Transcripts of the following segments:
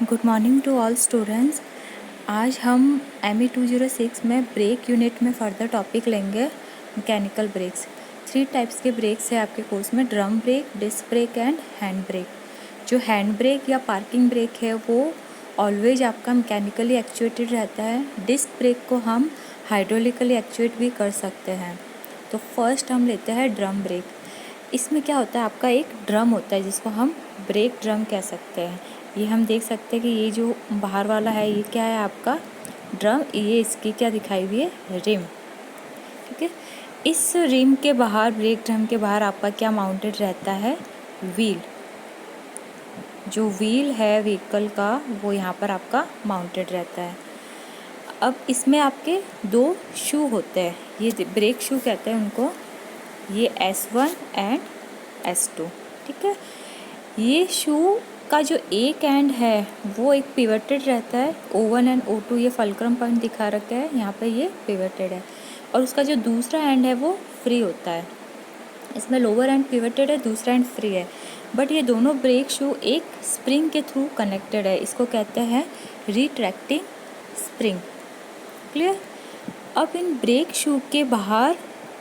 Good morning to all students. आज हम ME 206 में ब्रेक यूनिट में फर्दर टॉपिक लेंगे मैकेनिकल ब्रेक्स। 3 टाइप्स के ब्रेक्स है आपके कोर्स में, drum brake, disc brake and hand brake. जो हैंड ब्रेक या पार्किंग ब्रेक है वो ऑलवेज आपका मैकेनिकली एक्चुएटेड रहता है। डिस्क ब्रेक को हम हाइड्रोलिकली एक्चुएट भी कर सकते हैं। तो फर्स्ट हम लेते हैं ड्रम ब्रेक। इसमें क्या होता है, आपका एक ड्रम होता है जिसको हम ब्रेक ड्रम कह सकते हैं। ये हम देख सकते हैं कि ये जो बाहर वाला है ये क्या है आपका ड्रम, ये इसकी क्या दिखाई हुई है, रिम। ठीक है, इस रिम के बाहर, ब्रेक ड्रम के बाहर आपका क्या माउंटेड रहता है, व्हील। जो व्हील है व्हीकल का वो यहाँ पर आपका माउंटेड रहता है। अब इसमें आपके 2 शू होते हैं, ये ब्रेक शू कहते हैं उनको, ये S1 एंड S2। ठीक है, ये शू का जो एक एंड है वो एक पिवटेड रहता है, O1 एंड O2 ये फल्क्रम पॉइंट दिखा रखा है यहाँ पे, ये पिवटेड है। और उसका जो दूसरा एंड है वो फ्री होता है। इसमें लोअर एंड पिवटेड है, दूसरा एंड फ्री है। बट ये दोनों ब्रेक शू एक स्प्रिंग के थ्रू कनेक्टेड है, इसको कहते हैं रिट्रैक्टिंग स्प्रिंग। क्लियर। अब इन ब्रेक शू के बाहर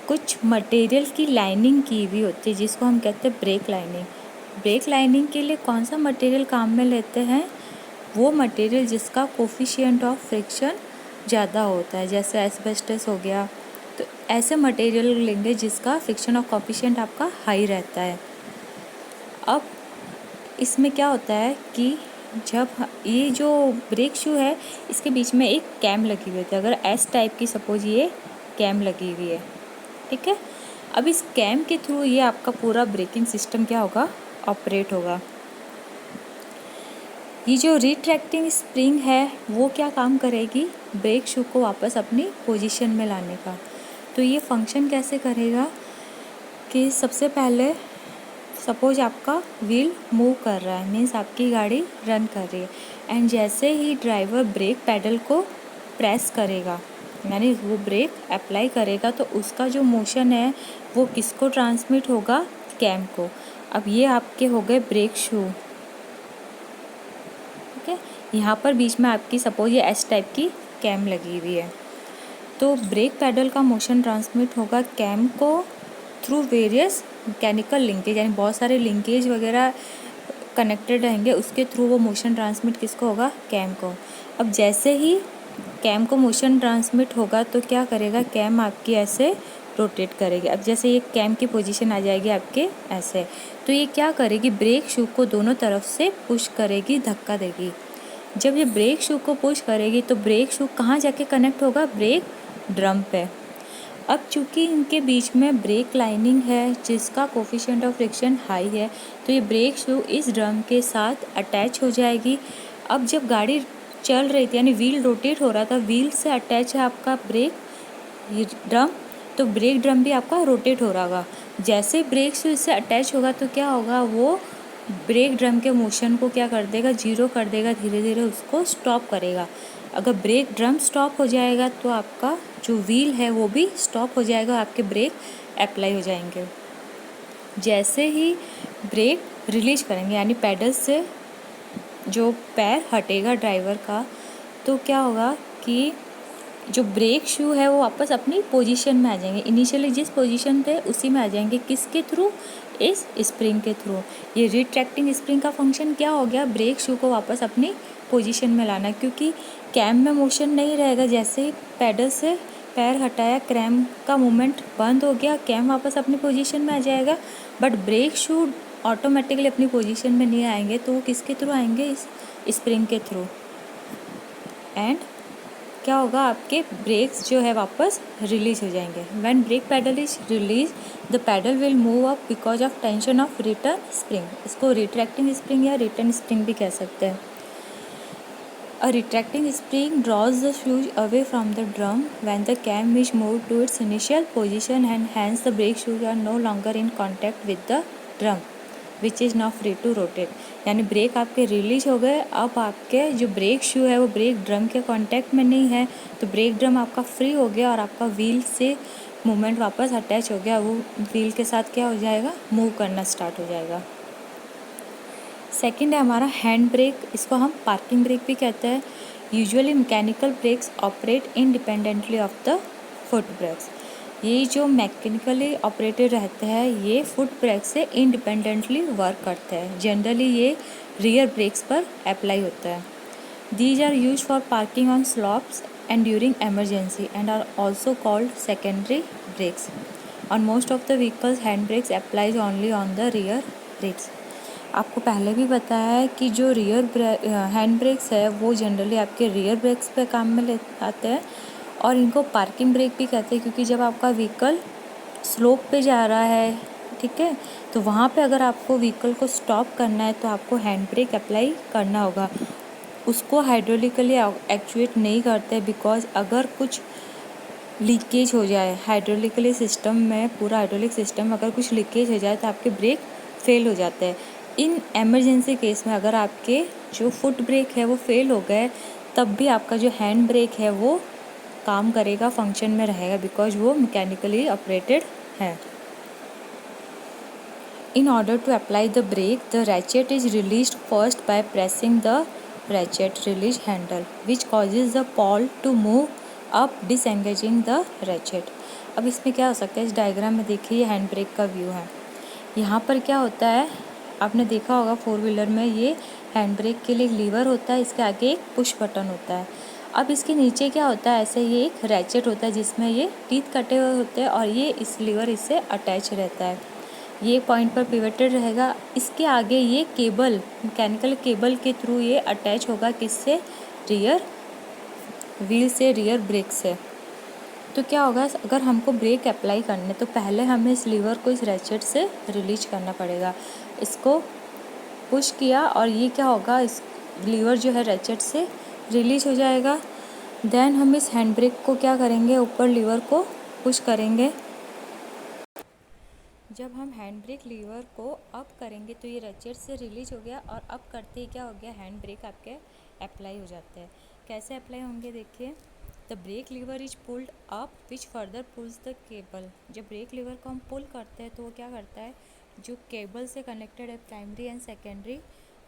कुछ मटेरियल की लाइनिंग की हुई होती है जिसको हम कहते हैं ब्रेक लाइनिंग। ब्रेक लाइनिंग के लिए कौन सा मटेरियल काम में लेते हैं, वो मटेरियल जिसका कोफिशिएंट ऑफ फ्रिक्शन ज़्यादा होता है, जैसे एस्बेस्टस हो गया। तो ऐसे मटेरियल लेंगे जिसका फ्रिक्शन ऑफ कोफिशिएंट आपका हाई रहता है। अब इसमें क्या होता है कि जब ये जो ब्रेक शू है इसके बीच में एक कैम लगी हुई होती है, अगर S टाइप की सपोज ये कैम लगी हुई है। ठीक है, अब इस कैम के थ्रू ये आपका पूरा ब्रेकिंग सिस्टम क्या होगा, ऑपरेट होगा। ये जो रिट्रैक्टिंग स्प्रिंग है वो क्या काम करेगी, ब्रेक शू को वापस अपनी पोजीशन में लाने का। तो ये फंक्शन कैसे करेगा कि सबसे पहले सपोज आपका व्हील मूव कर रहा है, मीन्स आपकी गाड़ी रन कर रही है, एंड जैसे ही ड्राइवर ब्रेक पैडल को प्रेस करेगा, यानी वो ब्रेक अप्लाई करेगा, तो उसका जो मोशन है वो किसको ट्रांसमिट होगा, कैम को। अब ये आपके हो गए ब्रेक शू। ठीक है, यहाँ पर बीच में आपकी सपोज ये S टाइप की कैम लगी हुई है, तो ब्रेक पैडल का मोशन ट्रांसमिट होगा कैम को थ्रू वेरियस मैकेनिकल लिंकेज, यानी बहुत सारे लिंकेज वगैरह कनेक्टेड रहेंगे, उसके थ्रू वो मोशन ट्रांसमिट किसको होगा, कैम को। अब जैसे ही कैम को मोशन ट्रांसमिट होगा तो क्या करेगा, कैम आपकी ऐसे रोटेट करेगी। अब जैसे ये कैम की पोजीशन आ जाएगी आपके ऐसे, तो ये क्या करेगी, ब्रेक शू को दोनों तरफ से पुश करेगी, धक्का देगी। जब ये ब्रेक शू को पुश करेगी तो ब्रेक शू कहाँ जाके कनेक्ट होगा, ब्रेक ड्रम पे। अब चूँकि इनके बीच में ब्रेक लाइनिंग है जिसका कोफिशिएंट ऑफ फ्रिक्शन हाई है, तो ये ब्रेक शू इस ड्रम के साथ अटैच हो जाएगी। अब जब गाड़ी चल रही थी, यानी व्हील रोटेट हो रहा था, व्हील से अटैच है आपका ब्रेक ड्रम, तो ब्रेक ड्रम भी आपका रोटेट हो रहा होगा। जैसे ब्रेक शू इससे अटैच होगा तो क्या होगा, वो ब्रेक ड्रम के मोशन को क्या कर देगा, जीरो कर देगा, धीरे धीरे उसको स्टॉप करेगा। अगर ब्रेक ड्रम स्टॉप हो जाएगा तो आपका जो व्हील है वो भी स्टॉप हो जाएगा, आपके ब्रेक अप्लाई हो जाएंगे। जैसे ही ब्रेक रिलीज करेंगे, यानी पैडल से जो पैर हटेगा ड्राइवर का, तो क्या होगा कि जो ब्रेक शू है वो वापस अपनी पोजीशन में आ जाएंगे, इनिशियली जिस पोजीशन थे उसी में आ जाएंगे। किसके थ्रू, इस स्प्रिंग के थ्रू। ये रिट्रैक्टिंग स्प्रिंग का फंक्शन क्या हो गया, ब्रेक शू को वापस अपनी पोजीशन में लाना, क्योंकि कैम में मोशन नहीं रहेगा। जैसे ही पैडल से पैर हटाया, कैम का मूवमेंट बंद हो गया, कैम वापस अपनी पोजीशन में आ जाएगा। बट ब्रेक शू ऑटोमेटिकली अपनी पोजीशन में नहीं आएंगे, तो वो किसके थ्रू आएंगे, इस स्प्रिंग के थ्रू। एंड क्या होगा, आपके ब्रेक्स जो है वापस रिलीज हो जाएंगे। When brake pedal is release, the pedal will move up because of tension of return spring. इसको रिट्रैक्टिंग स्प्रिंग या रिटर्न स्प्रिंग भी कह सकते हैं। A retracting spring draws the shoes away from the drum when the cam is moved to its initial position, and hence the brake shoes are no longer in contact with the drum, which is now free to rotate। यानी break आपके release हो गए, अब आपके जो brake shoe है वो break drum के कांटेक्ट में नहीं है, तो ब्रेक ड्रम आपका फ्री हो गया और आपका व्हील से मूवमेंट वापस अटैच हो गया, वो व्हील के साथ क्या हो जाएगा, मूव करना स्टार्ट हो जाएगा। सेकंड है हमारा हैंड ब्रेक, इसको हम पार्किंग ब्रेक भी कहते हैं। Usually mechanical brakes operate independently of the foot brakes. ये जो मैकेनिकली ऑपरेटेड रहते हैं ये फुट ब्रेक से इंडिपेंडेंटली वर्क करते हैं। जनरली ये रियर ब्रेक्स पर अप्लाई होता है। These are use for parking on slopes and during emergency and are also called secondary brakes. On most of the vehicles, hand brakes applies only on the rear brakes. आपको पहले भी बताया है कि जो हैंड ब्रेक्स है वो generally आपके रियर ब्रेक्स पे काम में ले आते हैं और इनको पार्किंग ब्रेक भी कहते हैं, क्योंकि जब आपका व्हीकल स्लोप पे जा रहा है, ठीक है, तो वहाँ पे अगर आपको व्हीकल को स्टॉप करना है तो आपको हैंड ब्रेक अप्लाई करना होगा। उसको हाइड्रोलिकली एक्चुएट नहीं करते बिकॉज अगर कुछ लीकेज हो जाए हाइड्रोलिकली सिस्टम में, पूरा हाइड्रोलिक सिस्टम अगर कुछ लीकेज हो जाए तो आपके ब्रेक फेल हो जाते हैं। इन एमरजेंसी केस में अगर आपके जो फुट ब्रेक है वो फेल हो गए तब भी आपका जो हैंड ब्रेक है वो काम करेगा, फंक्शन में रहेगा, बिकॉज वो मैकेनिकली ऑपरेटेड है। In order to apply the brake, the ratchet is released first by pressing the ratchet release handle, which causes the pawl to move up, disengaging the ratchet. अब इसमें क्या हो सकता है, इस डायग्राम में देखिए ये हैंड ब्रेक का व्यू है। यहाँ पर क्या होता है, आपने देखा होगा फोर व्हीलर में ये हैंड ब्रेक के लिए एक लीवर होता है, इसके आगे एक पुश बटन होता है। अब इसके नीचे क्या होता है, ऐसे ये एक रैचेट होता है जिसमें ये टीथ कटे हुए होते हैं और ये इस लीवर इससे अटैच रहता है। ये पॉइंट पर पिवटेड रहेगा। इसके आगे ये केबल, मैकेनिकल केबल के थ्रू ये अटैच होगा किससे, रियर व्हील से, रियर ब्रेक से। तो क्या होगा, अगर हमको ब्रेक अप्लाई करने तो पहले हमें इस लीवर को इस रैचेट से रिलीज करना पड़ेगा। इसको पुश किया और ये क्या होगा, इस लीवर जो है रैचेट से रिलीज हो जाएगा। देन हम इस हैंड ब्रेक को क्या करेंगे, ऊपर लीवर को पुश करेंगे। जब हम हैंड ब्रेक लीवर को अप करेंगे तो ये रैचेट से रिलीज हो गया और अप करते ही क्या हो गया, हैंड ब्रेक आपके अप्लाई हो जाते हैं। कैसे अप्लाई होंगे देखिए, the brake lever is pulled up which further pulls the cable. जब ब्रेक लीवर को हम पुल करते हैं तो वो क्या करता है, जो केबल से कनेक्टेड है प्राइमरी एंड सेकेंडरी,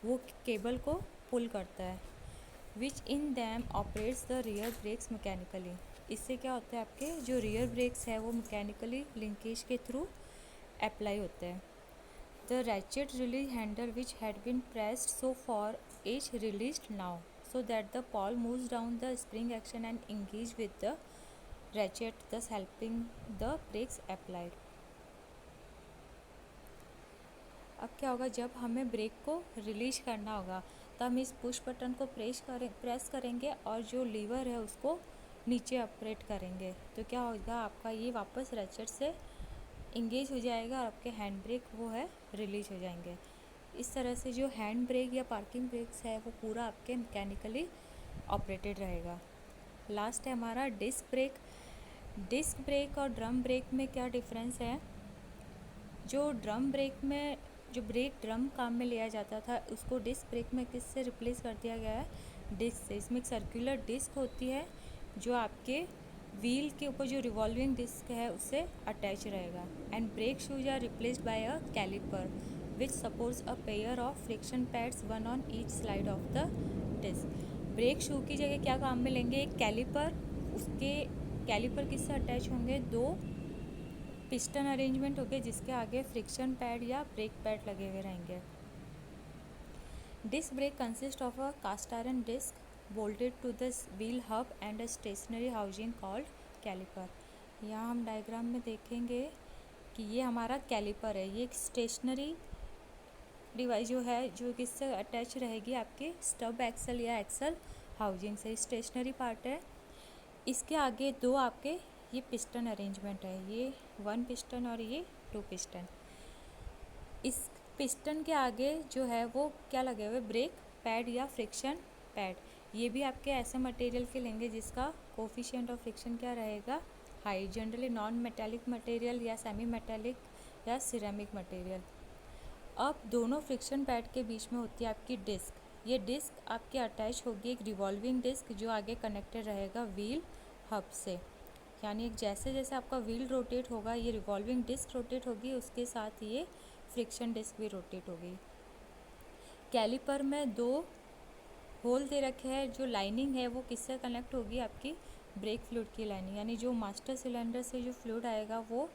वो केबल को पुल करता है। Which in them operates the rear brakes mechanically. इससे क्या होता है, आपके जो रियर ब्रेक्स है वो मैकेनिकली लिंकेज के थ्रू अप्लाई होते हैं। The ratchet release handle which had been pressed so far is released now so that the pawl moves down the spring action and engage with the ratchet, thus helping the brakes applied. अब क्या होगा, जब हमें break को release करना होगा तो हम इस पुश बटन को प्रेस करेंगे और जो लीवर है उसको नीचे ऑपरेट करेंगे। तो क्या होगा, आपका ये वापस रैचेट से इंगेज हो जाएगा और आपके हैंड ब्रेक वो है रिलीज हो जाएंगे। इस तरह से जो हैंड ब्रेक या पार्किंग ब्रेक्स है वो पूरा आपके मैकेनिकली ऑपरेटेड रहेगा। लास्ट है हमारा डिस्क ब्रेक। डिस्क ब्रेक और ड्रम ब्रेक में क्या डिफरेंस है, जो ड्रम ब्रेक में जो ब्रेक ड्रम काम में लिया जाता था उसको डिस्क ब्रेक में किससे रिप्लेस कर दिया गया है, डिस्क से। इसमें एक सर्कुलर डिस्क होती है जो आपके व्हील के ऊपर जो रिवॉल्विंग डिस्क है उससे अटैच रहेगा। And brake shoes are replaced by a caliper which supports a pair of friction pads, one on each side of the disc. Brake shoe की जगह क्या काम में लेंगे, एक कैलिपर, उसके कैलिपर किससे अटैच होंगे, दो पिस्टन अरेंजमेंट होंगे जिसके आगे फ्रिक्शन पैड या ब्रेक पैड लगे हुए रहेंगे। Disc brake consist of a cast iron disc bolted to the wheel hub and a stationary housing called caliper. यहाँ हम डायग्राम में देखेंगे कि ये हमारा कैलिपर है, ये एक स्टेशनरी डिवाइस जो है जो किससे अटैच रहेगी, आपके स्टब एक्सल या एक्सल हाउसिंग से। स्टेशनरी पार्ट है, इसके आगे दो आपके ये पिस्टन अरेंजमेंट है, ये वन पिस्टन और ये टू पिस्टन। इस पिस्टन के आगे जो है वो क्या लगे हुए, ब्रेक पैड या फ्रिक्शन पैड। ये भी आपके ऐसे मटेरियल के लेंगे जिसका कोफिशिएंट ऑफ फ्रिक्शन क्या रहेगा, high. Generally non metallic material या सेमी मेटालिक या सिरेमिक मटेरियल। अब दोनों फ्रिक्शन पैड के बीच में होती है आपकी डिस्क। ये डिस्क आपके अटैच होगी एक रिवॉल्विंग डिस्क जो आगे कनेक्टेड रहेगा व्हील हब से। यानी जैसे जैसे आपका व्हील रोटेट होगा ये रिवॉल्विंग डिस्क रोटेट होगी, उसके साथ ये फ्रिक्शन डिस्क भी रोटेट होगी। कैलिपर में 2 होल दे रखे हैं, जो लाइनिंग है वो किससे कनेक्ट होगी, आपकी ब्रेक फ्लूइड की लाइनिंग, यानी जो मास्टर सिलेंडर से जो फ्लूइड आएगा वो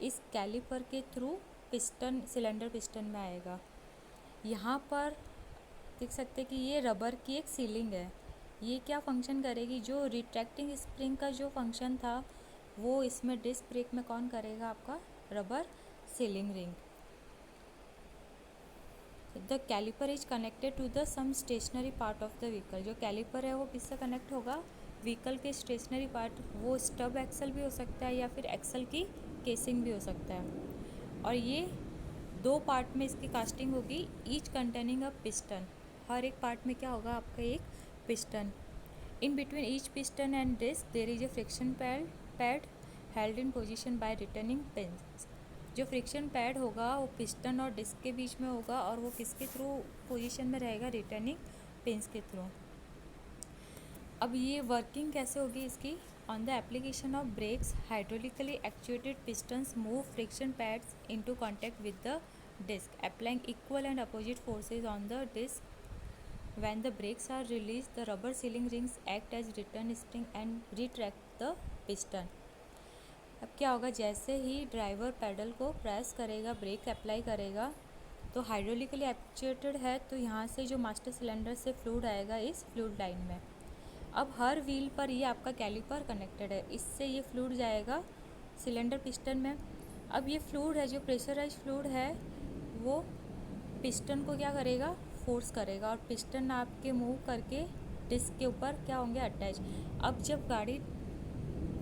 इस कैलिपर के थ्रू पिस्टन, सिलेंडर पिस्टन में आएगा। यहाँ पर देख सकते हैं कि ये रबर की एक सीलिंग है। ये क्या फंक्शन करेगी, जो रिट्रैक्टिंग स्प्रिंग का जो फंक्शन था वो इसमें डिस्क ब्रेक में कौन करेगा, आपका rubber sealing ring. The caliper is connected to the some stationary part of the vehicle. जो कैलिपर है वो किससे कनेक्ट होगा, व्हीकल के स्टेशनरी पार्ट, वो स्टब एक्सल भी हो सकता है या फिर एक्सल की केसिंग भी हो सकता है। और ये 2 पार्ट में इसकी कास्टिंग होगी, ईच कंटेनिंग अ पिस्टन। हर एक पार्ट में क्या होगा, आपका एक piston. In between each piston and disc there is a friction pad held in position by returning pins. जो फ्रिक्शन पैड होगा वो पिस्टन और डिस्क के बीच में होगा और वो किसके थ्रू पोजीशन में रहेगा, रिटर्निंग पिन्स के थ्रू। अब ये वर्किंग कैसे होगी इसकी, on the application of brakes hydraulically actuated pistons move friction pads into contact with the disc, applying equal and opposite forces on the disc. When the brakes are released, the rubber sealing rings act as return spring and retract the piston. अब क्या होगा, जैसे ही driver pedal को press करेगा, break apply करेगा, तो hydraulically actuated है, तो यहाँ से जो मास्टर सिलेंडर से फ्लूइड आएगा इस फ्लूइड लाइन में। अब हर व्हील पर ये आपका कैलिपर कनेक्टेड है, इससे ये फ्लूइड जाएगा सिलेंडर पिस्टन में। अब ये फ्लूइड है, जो प्रेशराइज फ्लूइड है, वो पिस्टन को क्या करेगा, फोर्स करेगा और पिस्टन आपके मूव करके डिस्क के ऊपर क्या होंगे, अटैच। अब जब गाड़ी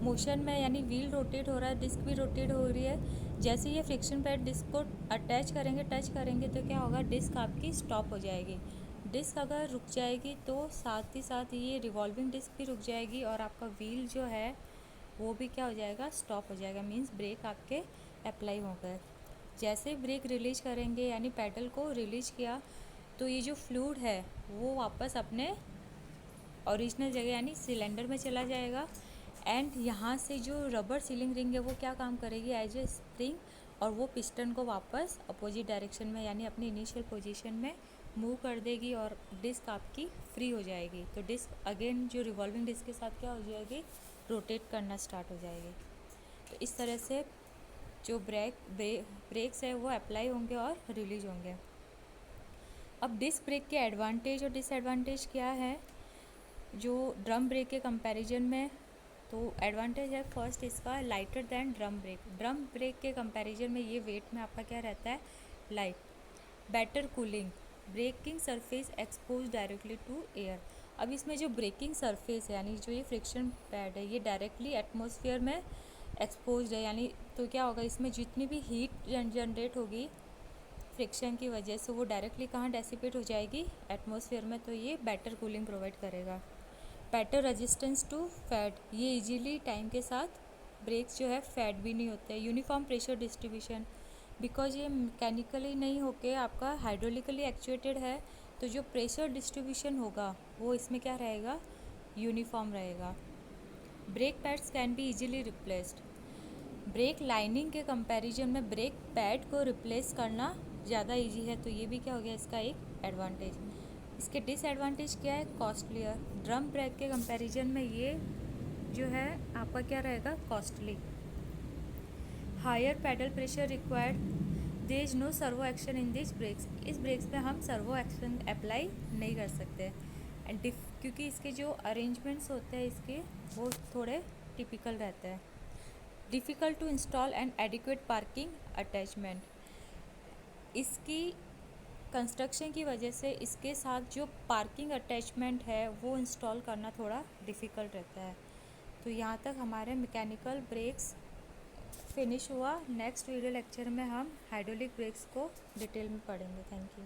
मोशन में, यानी व्हील रोटेट हो रहा है, डिस्क भी रोटेट हो रही है, जैसे ये फ्रिक्शन पैड डिस्क को अटैच करेंगे, टच करेंगे, तो क्या होगा, डिस्क आपकी स्टॉप हो जाएगी। डिस्क अगर रुक जाएगी तो साथ ही साथ ये रिवॉल्विंग डिस्क भी रुक जाएगी और आपका व्हील जो है वो भी क्या हो जाएगा, स्टॉप हो जाएगा। मीन्स ब्रेक आपके अप्लाई हो गए। जैसे ब्रेक रिलीज करेंगे, यानी पैडल को रिलीज किया, तो ये जो फ्लूइड है वो वापस अपने ओरिजिनल जगह यानी सिलेंडर में चला जाएगा। एंड यहाँ से जो रबर सीलिंग रिंग है वो क्या काम करेगी, एज ए स्प्रिंग, और वो पिस्टन को वापस अपोजिट डायरेक्शन में यानी अपनी इनिशियल पोजीशन में मूव कर देगी और डिस्क आपकी फ्री हो जाएगी। तो डिस्क अगेन जो रिवॉल्विंग डिस्क के साथ क्या हो जाएगी, रोटेट करना स्टार्ट हो जाएगी। तो इस तरह से जो ब्रेक्स है वो अप्लाई होंगे और रिलीज होंगे। अब डिस्क ब्रेक के एडवांटेज और डिसएडवांटेज क्या है, जो ड्रम ब्रेक के कंपैरिजन में, तो एडवांटेज है फर्स्ट इसका, lighter than drum brake. Drum brake के कंपैरिजन में ये वेट में आपका क्या रहता है, light. Better cooling, braking surface expose directly to air. अब इसमें जो ब्रेकिंग सरफेस है, यानी जो ये फ्रिक्शन पैड है, ये डायरेक्टली एटमॉस्फेयर में एक्सपोज है, यानी तो क्या होगा, इसमें जितनी भी हीट जनरेट होगी फ्रिक्शन की वजह से वो डायरेक्टली कहाँ डेसिपेट हो जाएगी, एटमॉस्फेयर में। तो ये बेटर कूलिंग प्रोवाइड करेगा। बेटर रेजिस्टेंस टू फैट, ये इजीली टाइम के साथ ब्रेक्स जो है फैट भी नहीं होते हैं। यूनिफॉर्म प्रेशर डिस्ट्रीब्यूशन, बिकॉज ये मैकेनिकली नहीं होके आपका हाइड्रोलिकली एक्चुएटेड है, तो जो प्रेशर डिस्ट्रीब्यूशन होगा वो इसमें क्या रहेगा, यूनिफॉर्म रहेगा। Brake pads can be easily replaced, break lining के कंपैरिजन में ब्रेक पैड को रिप्लेस करना ज़्यादा इजी है, तो ये भी क्या हो गया इसका एक एडवांटेज। इसके डिसएडवांटेज क्या है, कॉस्टलियर, ड्रम ब्रेक के कंपैरिजन में ये जो है आपका क्या रहेगा, costly. Higher pedal pressure required, there is no servo action in this brakes, इस ब्रेक्स में हम सर्वो एक्शन अप्लाई नहीं कर सकते। एंड क्योंकि इसके जो अरेंजमेंट्स होते हैं इसके वो थोड़े टिपिकल रहते हैं। Difficult to install and adequate parking attachment, इसकी कंस्ट्रक्शन की वजह से इसके साथ जो पार्किंग अटैचमेंट है वो इंस्टॉल करना थोड़ा डिफ़िकल्ट रहता है। तो यहाँ तक हमारे मैकेनिकल ब्रेक्स फिनिश हुआ। नेक्स्ट वीडियो लेक्चर में हम हाइड्रोलिक ब्रेक्स को डिटेल में पढ़ेंगे। Thank you.